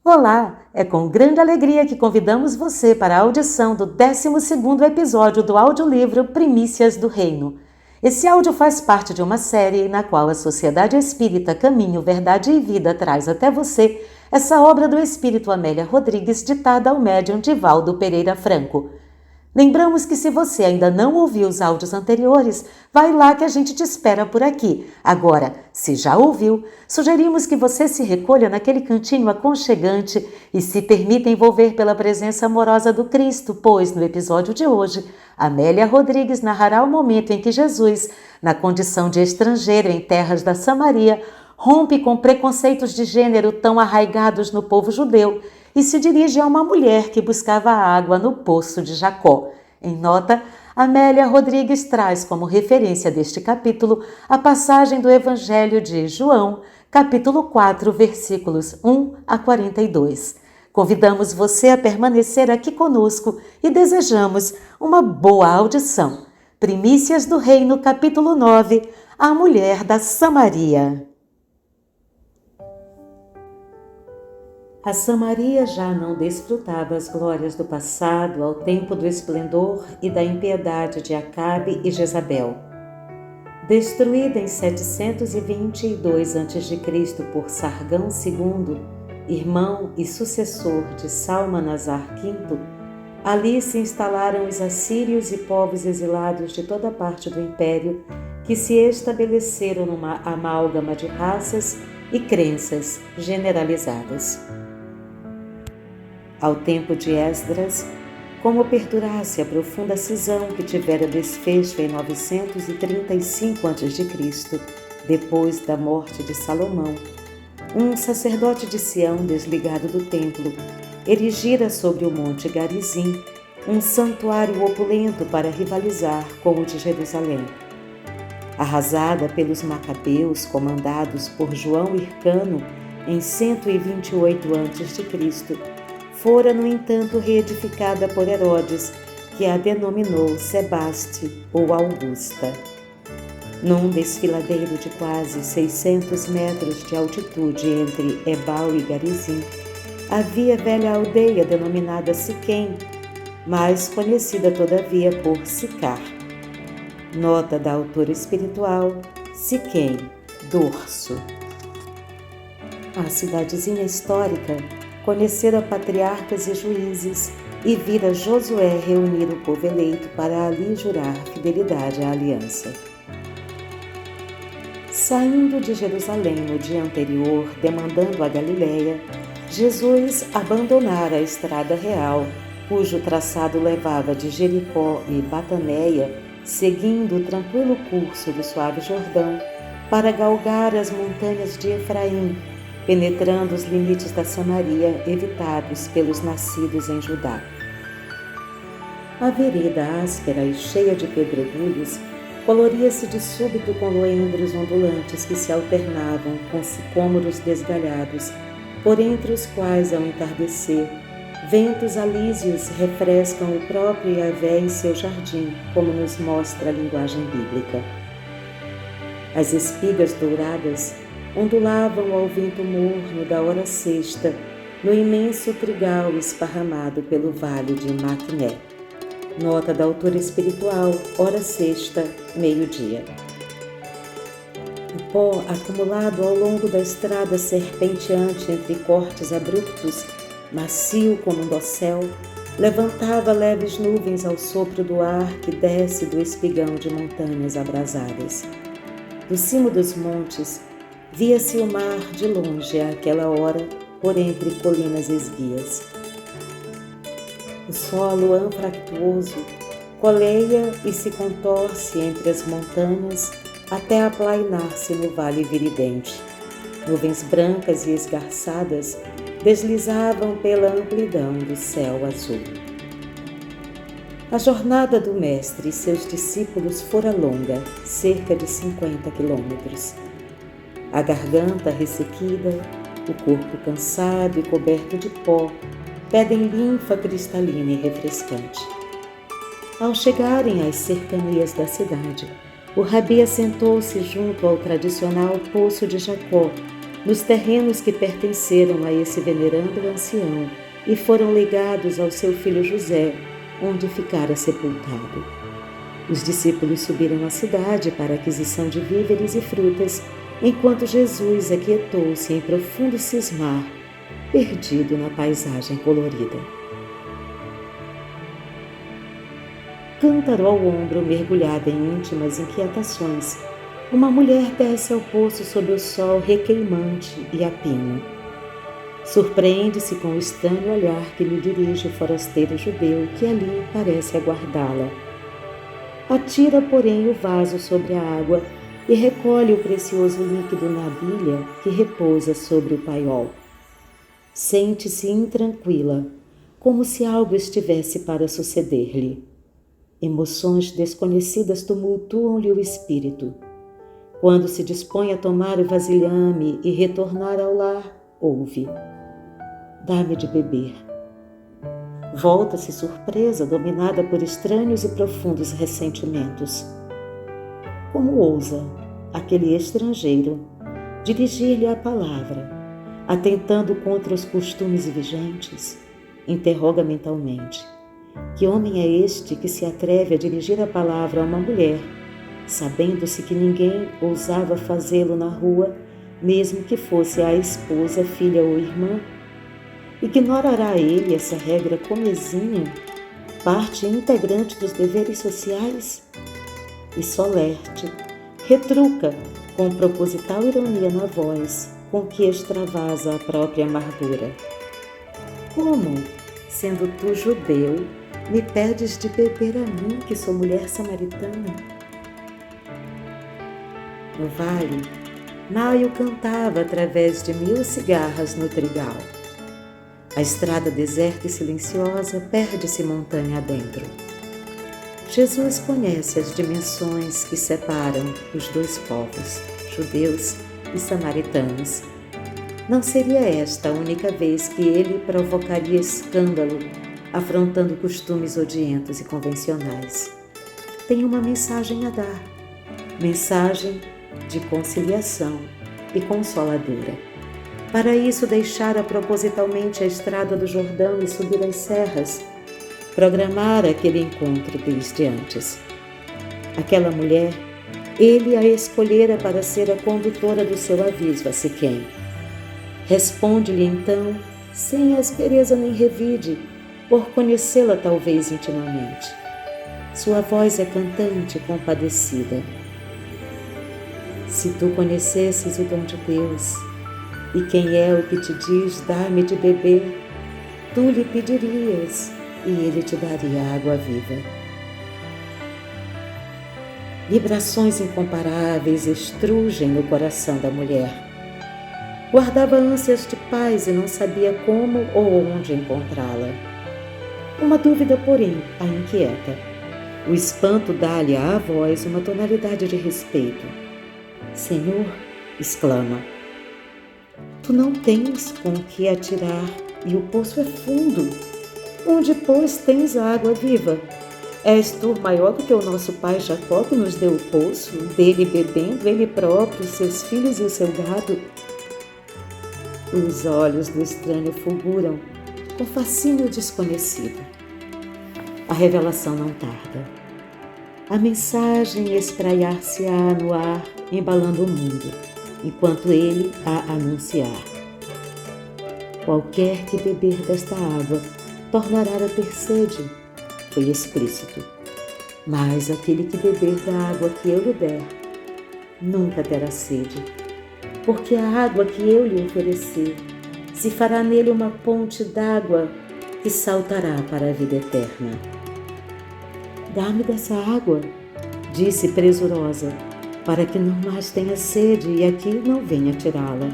Olá! É com grande alegria que convidamos você para a audição do 12º episódio do audiolivro Primícias do Reino. Esse áudio faz parte de uma série na qual a Sociedade Espírita Caminho, Verdade e Vida traz até você essa obra do Espírito Amélia Rodrigues ditada ao médium Divaldo Pereira Franco. Lembramos que se você ainda não ouviu os áudios anteriores, vai lá que a gente te espera por aqui. Agora, se já ouviu, sugerimos que você se recolha naquele cantinho aconchegante e se permita envolver pela presença amorosa do Cristo, pois no episódio de hoje, Amélia Rodrigues narrará o momento em que Jesus, na condição de estrangeiro em terras da Samaria, rompe com preconceitos de gênero tão arraigados no povo judeu e se dirige a uma mulher que buscava água no poço de Jacó. Em nota, Amélia Rodrigues traz como referência deste capítulo a passagem do Evangelho de João, capítulo 4, versículos 1 a 42. Convidamos você a permanecer aqui conosco e desejamos uma boa audição. Primícias do Reino, capítulo 9, A Mulher da Samaria. A Samaria já não desfrutava as glórias do passado ao tempo do esplendor e da impiedade de Acabe e Jezabel. Destruída em 722 a.C. por Sargão II, irmão e sucessor de Salmanasar V, ali se instalaram os assírios e povos exilados de toda parte do império que se estabeleceram numa amálgama de raças e crenças generalizadas. Ao tempo de Esdras, como perdurasse a profunda cisão que tivera desfecho em 935 a.C., depois da morte de Salomão, um sacerdote de Sião desligado do templo erigira sobre o monte Garizim um santuário opulento para rivalizar com o de Jerusalém. Arrasada pelos macabeus comandados por João Hircano em 128 a.C., fora, no entanto, reedificada por Herodes, que a denominou Sebaste ou Augusta. Num desfiladeiro de quase 600 metros de altitude entre Ebal e Garizim, havia velha aldeia denominada Siquém, mais conhecida todavia por Sicar. Nota da autora espiritual: Siquém, dorso. A cidadezinha histórica conhecera patriarcas e juízes e vira Josué reunir o povo eleito para ali jurar fidelidade à aliança. Saindo de Jerusalém no dia anterior, demandando a Galiléia, Jesus abandonara a estrada real, cujo traçado levava de Jericó e Bataneia, seguindo o tranquilo curso do suave Jordão, para galgar as montanhas de Efraim, penetrando os limites da Samaria evitados pelos nascidos em Judá. A vereda áspera e cheia de pedregulhos coloria-se de súbito com loendros ondulantes que se alternavam com sicômoros desgalhados, por entre os quais, ao entardecer, ventos alísios refrescam o próprio Yahvé em seu jardim, como nos mostra a linguagem bíblica. As espigas douradas ondulavam ao vento morno da hora sexta, no imenso trigal esparramado pelo vale de Maquiné. Nota da autora espiritual, hora sexta, meio-dia. O pó acumulado ao longo da estrada serpenteante entre cortes abruptos, macio como um dossel, levantava leves nuvens ao sopro do ar que desce do espigão de montanhas abrasadas. Do cimo dos montes, via-se o mar de longe àquela hora, por entre colinas esguias. O solo anfractuoso coleia e se contorce entre as montanhas até aplainar-se no vale viridente. Nuvens brancas e esgarçadas deslizavam pela amplidão do céu azul. A jornada do mestre e seus discípulos fora longa, cerca de 50 quilômetros. A garganta ressequida, o corpo cansado e coberto de pó, pedem linfa cristalina e refrescante. Ao chegarem às cercanias da cidade, o rabi assentou-se junto ao tradicional poço de Jacó, nos terrenos que pertenceram a esse venerando ancião e foram legados ao seu filho José, onde ficara sepultado. Os discípulos subiram à cidade para a aquisição de víveres e frutas, enquanto Jesus aquietou-se em profundo cismar, perdido na paisagem colorida. Cântaro ao ombro, mergulhada em íntimas inquietações, uma mulher desce ao poço sob o sol requeimante e a pino. Surpreende-se com o estranho olhar que lhe dirige o forasteiro judeu que ali parece aguardá-la. Atira, porém, o vaso sobre a água e recolhe o precioso líquido na bilha que repousa sobre o paiol. Sente-se intranquila, como se algo estivesse para suceder-lhe. Emoções desconhecidas tumultuam-lhe o espírito. Quando se dispõe a tomar o vasilhame e retornar ao lar, ouve: "Dá-me de beber." Volta-se surpresa, dominada por estranhos e profundos ressentimentos. Como ousa aquele estrangeiro dirigir-lhe a palavra, atentando contra os costumes vigentes? Interroga mentalmente: que homem é este que se atreve a dirigir a palavra a uma mulher, sabendo-se que ninguém ousava fazê-lo na rua, mesmo que fosse a esposa, filha ou irmã? Ignorará ele essa regra comezinha, parte integrante dos deveres sociais? E solerte, retruca com proposital ironia na voz, com que extravasa a própria amargura: "Como, sendo tu judeu, me pedes de beber a mim, que sou mulher samaritana?" No vale, Maio cantava através de 1000 cigarras no trigal. A estrada deserta e silenciosa perde-se montanha adentro. Jesus conhece as dimensões que separam os dois povos, judeus e samaritanos. Não seria esta a única vez que ele provocaria escândalo, afrontando costumes odientos e convencionais. Tem uma mensagem a dar, mensagem de conciliação e consoladora. Para isso, deixara propositalmente a estrada do Jordão e subir as serras, programara aquele encontro desde antes. Aquela mulher, ele a escolhera para ser a condutora do seu aviso a Siquém. Responde-lhe então, sem aspereza nem revide, por conhecê-la talvez intimamente. Sua voz é cantante e compadecida: "Se tu conhecesses o dom de Deus, e quem é o que te diz, dá-me de beber, tu lhe pedirias, e ele te daria água viva." Vibrações incomparáveis estrugem no coração da mulher. Guardava ânsias de paz e não sabia como ou onde encontrá-la. Uma dúvida, porém, a inquieta. O espanto dá-lhe à voz uma tonalidade de respeito. "Senhor", exclama, "tu não tens com o que atirar e o poço é fundo. Onde, pois, tens a água viva? És tu maior do que o nosso pai Jacó, que nos deu o poço, dele bebendo ele próprio, seus filhos e o seu gado?" Os olhos do estranho fulguram com fascínio desconhecido. A revelação não tarda. A mensagem espraiar-se-á no ar, embalando o mundo, enquanto ele a anunciar. "Qualquer que beber desta água tornará a ter sede", foi explícito. "Mas aquele que beber da água que eu lhe der, nunca terá sede, porque a água que eu lhe oferecer se fará nele uma ponte d'água que saltará para a vida eterna." "Dá-me dessa água", disse presurosa, "para que não mais tenha sede e aqui não venha tirá-la."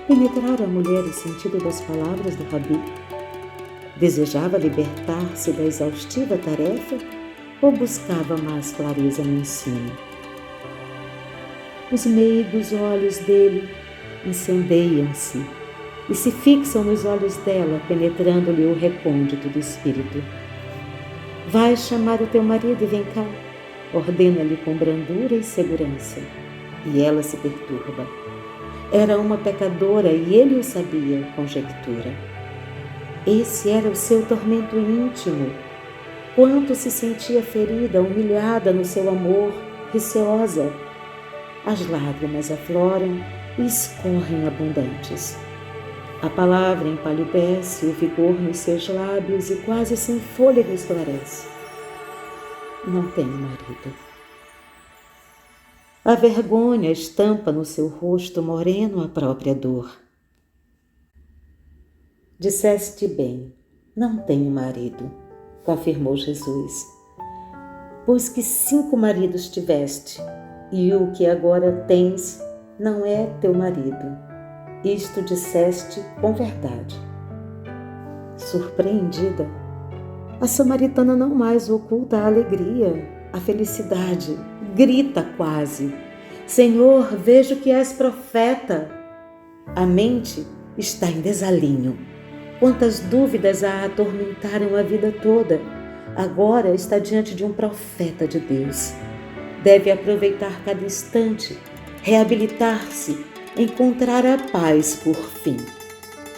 Penetrara a mulher o sentido das palavras do Rabi? Desejava libertar-se da exaustiva tarefa ou buscava mais clareza no ensino? Os meigos olhos dele incendeiam-se e se fixam nos olhos dela, penetrando-lhe o recôndito do espírito. "Vai chamar o teu marido e vem cá", ordena-lhe com brandura e segurança. E ela se perturba. Era uma pecadora e ele o sabia, conjectura. Esse era o seu tormento íntimo. Quanto se sentia ferida, humilhada no seu amor, receosa. As lágrimas afloram e escorrem abundantes. A palavra empalidece, o vigor nos seus lábios e quase sem fôlego esclarece. Não tenho marido. A vergonha estampa no seu rosto moreno a própria dor. Disseste bem, não tenho marido, confirmou Jesus. Pois que 5 maridos tiveste, e o que agora tens não é teu marido. Isto disseste com verdade. Surpreendida, a samaritana não mais oculta a alegria, a felicidade, grita quase: Senhor, vejo que és profeta. A mente está em desalinho. Quantas dúvidas a atormentaram a vida toda, agora está diante de um profeta de Deus. Deve aproveitar cada instante, reabilitar-se, encontrar a paz por fim.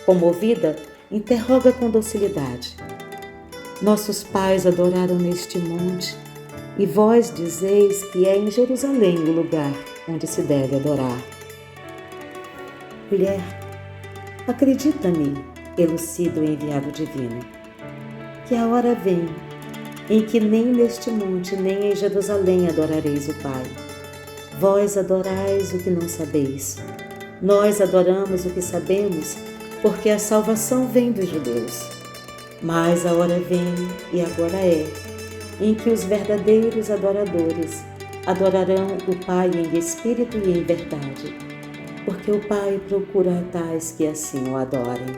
Comovida, interroga com docilidade. Nossos pais adoraram neste monte, e vós dizeis que é em Jerusalém o lugar onde se deve adorar. Mulher, acredita-me, elucida o enviado divino, que a hora vem em que nem neste monte nem em Jerusalém adorareis o Pai. Vós adorais o que não sabeis. Nós adoramos o que sabemos, porque a salvação vem dos judeus. Mas a hora vem, e agora é, em que os verdadeiros adoradores adorarão o Pai em espírito e em verdade, porque o Pai procura tais que assim o adorem.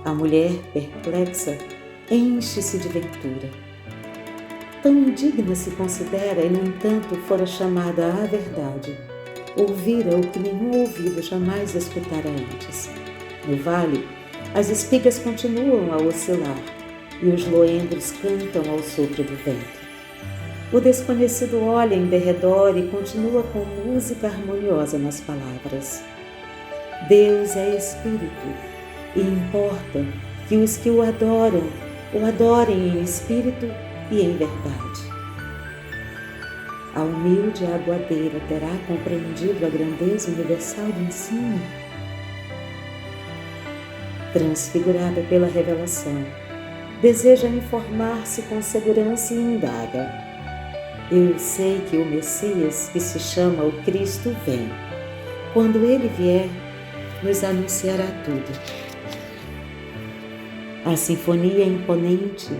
A mulher, perplexa, enche-se de ventura. Tão indigna se considera e, no entanto, fora chamada à verdade. Ouvira o que nenhum ouvido jamais escutara antes. No vale, as espigas continuam a oscilar e os loendros cantam ao sopro do vento. O desconhecido olha em derredor e continua com música harmoniosa nas palavras. Deus é Espírito e importa que os que o adorem em espírito e em verdade. A humilde aguadeira terá compreendido a grandeza universal do ensino? Transfigurada pela revelação, deseja informar-se com segurança e indaga. Eu sei que o Messias, que se chama o Cristo, vem. Quando ele vier, nos anunciará tudo. A sinfonia imponente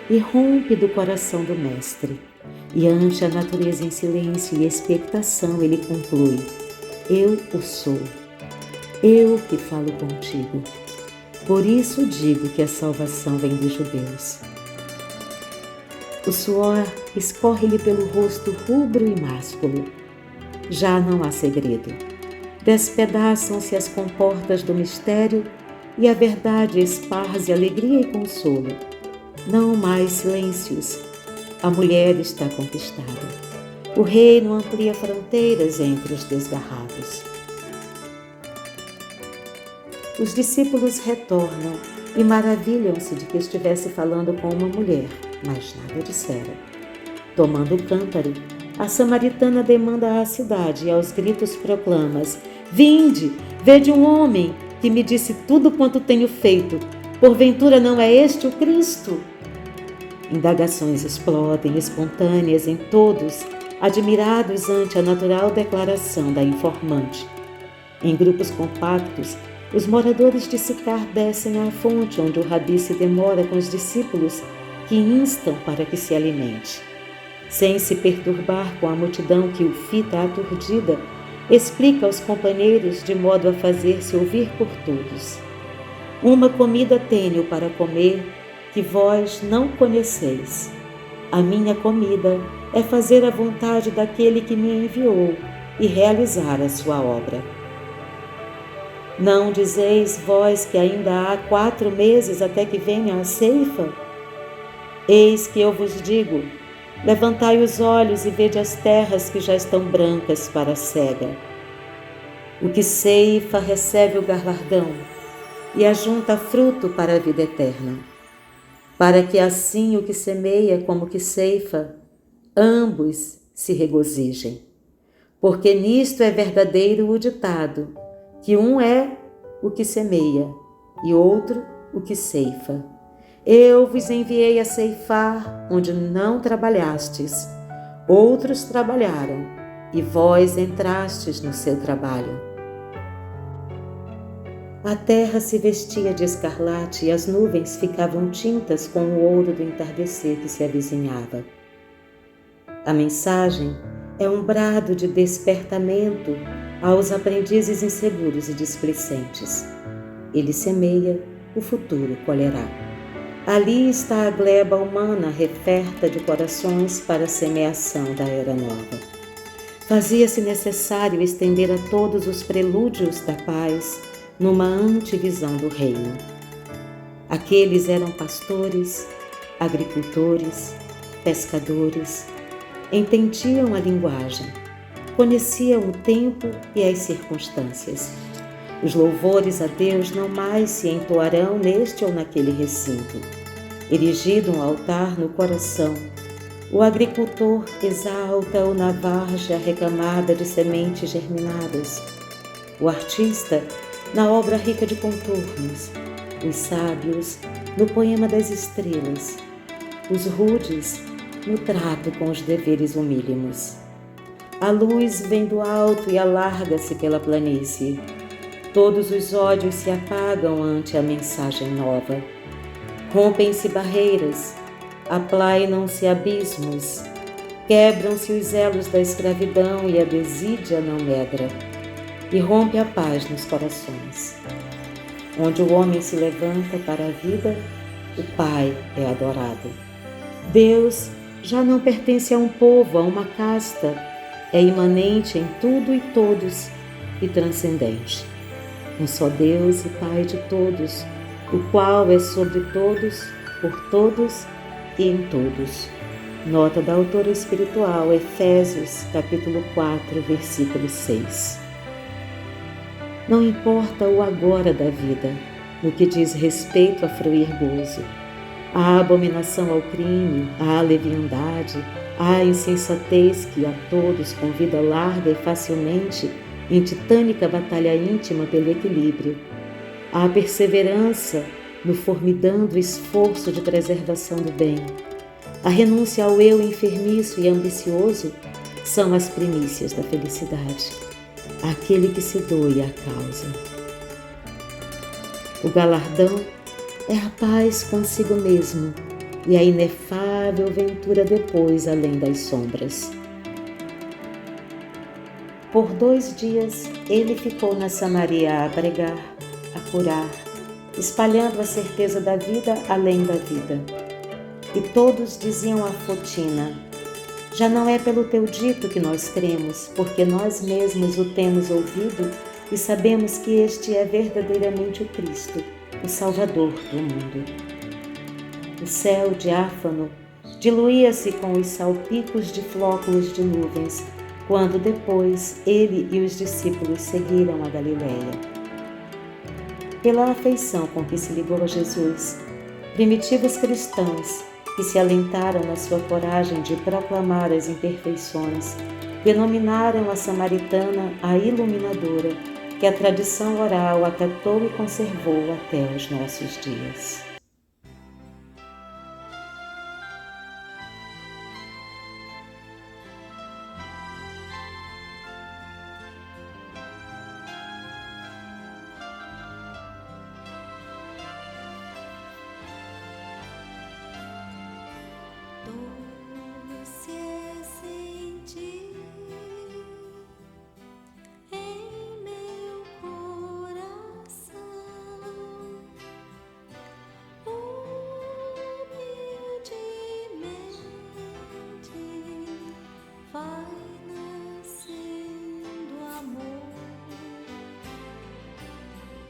irrompe do coração do Mestre, e ante a natureza em silêncio e expectação ele conclui: Eu o sou, eu que falo contigo. Por isso digo que a salvação vem dos judeus. O suor escorre-lhe pelo rosto rubro e másculo. Já não há segredo. Despedaçam-se as comportas do mistério e a verdade esparze alegria e consolo. Não mais silêncios. A mulher está conquistada. O reino amplia fronteiras entre os desgarrados. Os discípulos retornam e maravilham-se de que estivesse falando com uma mulher, mas nada dissera. Tomando o cântaro, a samaritana demanda à cidade e aos gritos proclama: Vinde, vede um homem que me disse tudo quanto tenho feito. Porventura não é este o Cristo? Indagações explodem espontâneas em todos, admirados ante a natural declaração da informante. Em grupos compactos, os moradores de Sicar descem à fonte onde o rabi se demora com os discípulos que instam para que se alimente. Sem se perturbar com a multidão que o fita aturdida, explica aos companheiros de modo a fazer-se ouvir por todos. Uma comida tenho para comer que vós não conheceis. A minha comida é fazer a vontade daquele que me enviou e realizar a sua obra. Não dizeis vós que ainda há 4 meses até que venha a ceifa? Eis que eu vos digo, levantai os olhos e vede as terras que já estão brancas para a cega. O que ceifa recebe o galardão e ajunta fruto para a vida eterna, para que assim o que semeia como o que ceifa, ambos se regozijem. Porque nisto é verdadeiro o ditado, que um é o que semeia e outro o que ceifa. Eu vos enviei a ceifar onde não trabalhastes, outros trabalharam, e vós entrastes no seu trabalho. A terra se vestia de escarlate e as nuvens ficavam tintas com o ouro do entardecer que se avizinhava. A mensagem é um brado de despertamento aos aprendizes inseguros e displicentes. Ele semeia, o futuro colherá. Ali está a gleba humana referta de corações para a semeação da era nova. Fazia-se necessário estender a todos os prelúdios da paz numa antevisão do reino. Aqueles eram pastores, agricultores, pescadores, entendiam a linguagem, conheciam o tempo e as circunstâncias. Os louvores a Deus não mais se entoarão neste ou naquele recinto. Erigido um altar no coração, o agricultor exalta-o na várzea recamada de sementes germinadas. O artista, na obra rica de contornos, os sábios, no poema das estrelas, os rudes, no trato com os deveres humílimos. A luz vem do alto e alarga-se pela planície. Todos os ódios se apagam ante a mensagem nova. Rompem-se barreiras, aplainam-se abismos, quebram-se os elos da escravidão e a desídia não medra, e rompe a paz nos corações. Onde o homem se levanta para a vida, o Pai é adorado. Deus já não pertence a um povo, a uma casta, é imanente em tudo e todos e transcendente. Um só Deus e Pai de todos, o qual é sobre todos, por todos e em todos. Nota da autora espiritual, Efésios, capítulo 4, versículo 6. Não importa o agora da vida, no que diz respeito a fruir gozo. A abominação ao crime, à leviandade, à insensatez que a todos convida larga e facilmente em titânica batalha íntima pelo equilíbrio. A perseverança no formidando esforço de preservação do bem. A renúncia ao eu enfermiço e ambicioso são as primícias da felicidade. Aquele que se doe à causa. O galardão é a paz consigo mesmo e a inefável ventura depois além das sombras. Por 2 dias ele ficou na Samaria a pregar, a curar, espalhando a certeza da vida além da vida. E todos diziam a Fotina: já não é pelo teu dito que nós cremos, porque nós mesmos o temos ouvido e sabemos que este é verdadeiramente o Cristo, o Salvador do mundo. O céu diáfano diluía-se com os salpicos de flóculos de nuvens, quando depois ele e os discípulos seguiram a Galiléia. Pela afeição com que se ligou a Jesus, primitivos cristãos que se alentaram na sua coragem de proclamar as imperfeições, denominaram a samaritana a iluminadora, que a tradição oral acatou e conservou até os nossos dias. Doce é sentir em meu coração humildemente vai nascendo amor.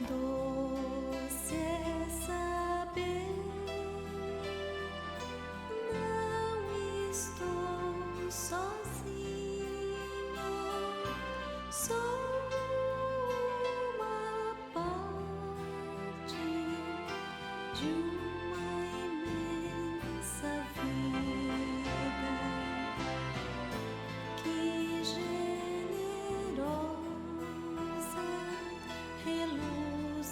Doce é saber estou sozinho, sou de uma imensa vida, que generosa reluz